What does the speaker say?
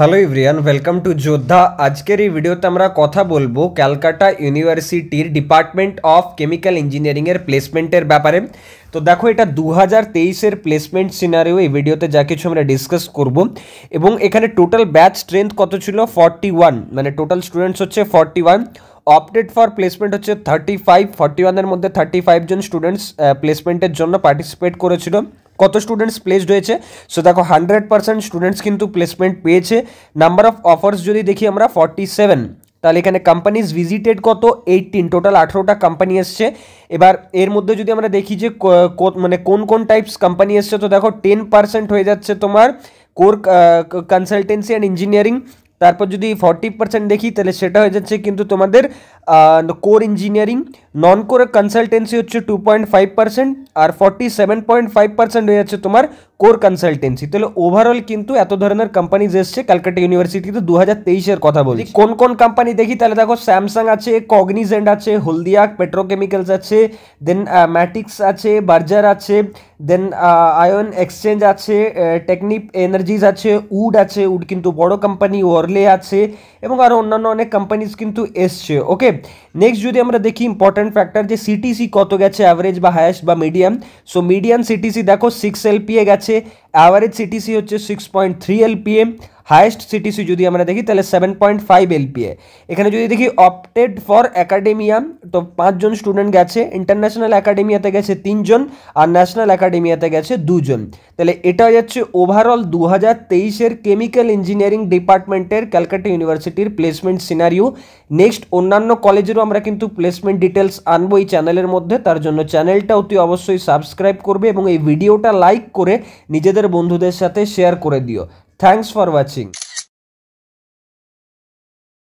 Hello everyone, welcome to যোদ্ধা। আজকের এই ভিডিওতে আমরা কথা বলবো ক্যালকাটা ইউনিভার্সিটির ডিপার্টমেন্ট অফ কেমিক্যাল ইঞ্জিনিয়ারিংয়ের প্লেসমেন্টের ব্যাপারে। তো দেখো, এটা 2023-এর প্লেসমেন্ট সিনারিও এই ভিডিওতে যা কিছু আমরা ডিসকাস করব। এবং এখানে টোটাল ব্যাচ স্ট্রেংথ কত ছিল? 41, মানে টোটাল স্টুডেন্টস হচ্ছে 41। অপটেড ফর প্লেসমেন্ট হচ্ছে 35। 41-এর মধ্যে 35 জন স্টুডেন্টস প্লেসমেন্টের জন্য পার্টিসিপেট করেছিল। কত স্টুডেন্টস প্লেসড হয়েছে? সো দেখো, 100% স্টুডেন্টস কিন্তু প্লেসমেন্ট পেয়েছে। নাম্বার অফ অফার্স যদি দেখি আমরা 47, তাহলে এখানে কোম্পানিজ ভিজিটেড কত? 18। টোটাল 18টা কোম্পানি এসছে। এবার এর মধ্যে যদি আমরা দেখি যে মানে কোন কোন টাইপস কোম্পানি এসছে, তো দেখো 10% হয়ে যাচ্ছে তোমার কোর কনসালটেন্সি অ্যান্ড ইঞ্জিনিয়ারিং। তারপর যদি 40% দেখি তাহলে সেটা হয়ে যাচ্ছে কিন্তু তোমাদের কোর ইঞ্জিনিয়ারিং। নন কোর কনসালটেন্সি হচ্ছে 2.5%, আর 47.5% হয়ে যাচ্ছে তোমার কোর কনসালটেন্সি। তাহলে ওভারঅল কিন্তু এত ধরনের কোম্পানিজ এসছে ক্যালকাটা ইউনিভার্সিটিতে 2023-এর কথা বলি। কোন কোন কোম্পানি দেখি তাহলে দেখো, স্যামসাং আছে, কগনিজেন্ট আছে, হলদিয়া পেট্রোকেমিক্যালস আছে, দেন ম্যাটিক্স আছে, বার্জার আছে, দেন আয়ন এক্সচেঞ্জ আছে, টেকনিক এনার্জিজ আছে, উড আছে, উড কিন্তু বড় কোম্পানি, ওয়ারলে আছে, এবং আরও অন্যান্য অনেক কোম্পানিজ কিন্তু এসছে। ওকে, নেক্সট যদি আমরা দেখি ইম্পর্টেন্ট ফ্যাক্টর যে সিটিসি কত গেছে, অ্যাভারেজ বা হায়েস্ট বা মিডিয়াম। সো মিডিয়াম সিটিসি দেখো 6 LPA গেছে, অ্যাভারেজ সিটিসি হচ্ছে 6.3 LPA, হায়েস্ট সিটিসি যদি আমরা দেখি তাহলে 7.5 LPA। এখানে যদি দেখি অপটেড ফর একাডেমিয়া, তো 5 জন স্টুডেন্ট গেছে, ইন্টারন্যাশনাল একাডেমিয়াতে গেছে 3 জন, আর ন্যাশনাল একাডেমিয়াতে গেছে 2 জন। তাহলে এটা যাচ্ছে ওভারঅল 2023-এর কেমিক্যাল ইঞ্জিনিয়ারিং ডিপার্টমেন্টের ক্যালকাটা ইউনিভার্সিটির প্লেসমেন্ট সিনারিও। নেক্সট অন্যান্য কলেজেরও আমরা কিন্তু প্লেসমেন্ট ডিটেলস আনবো এই চ্যানেলের মধ্যে। তার জন্য চ্যানেলটা অতি অবশ্যই সাবস্ক্রাইব করবে এবং এই ভিডিওটা লাইক করে নিজেদের বন্ধুদের সাথে শেয়ার করে দিও। Thanks for watching.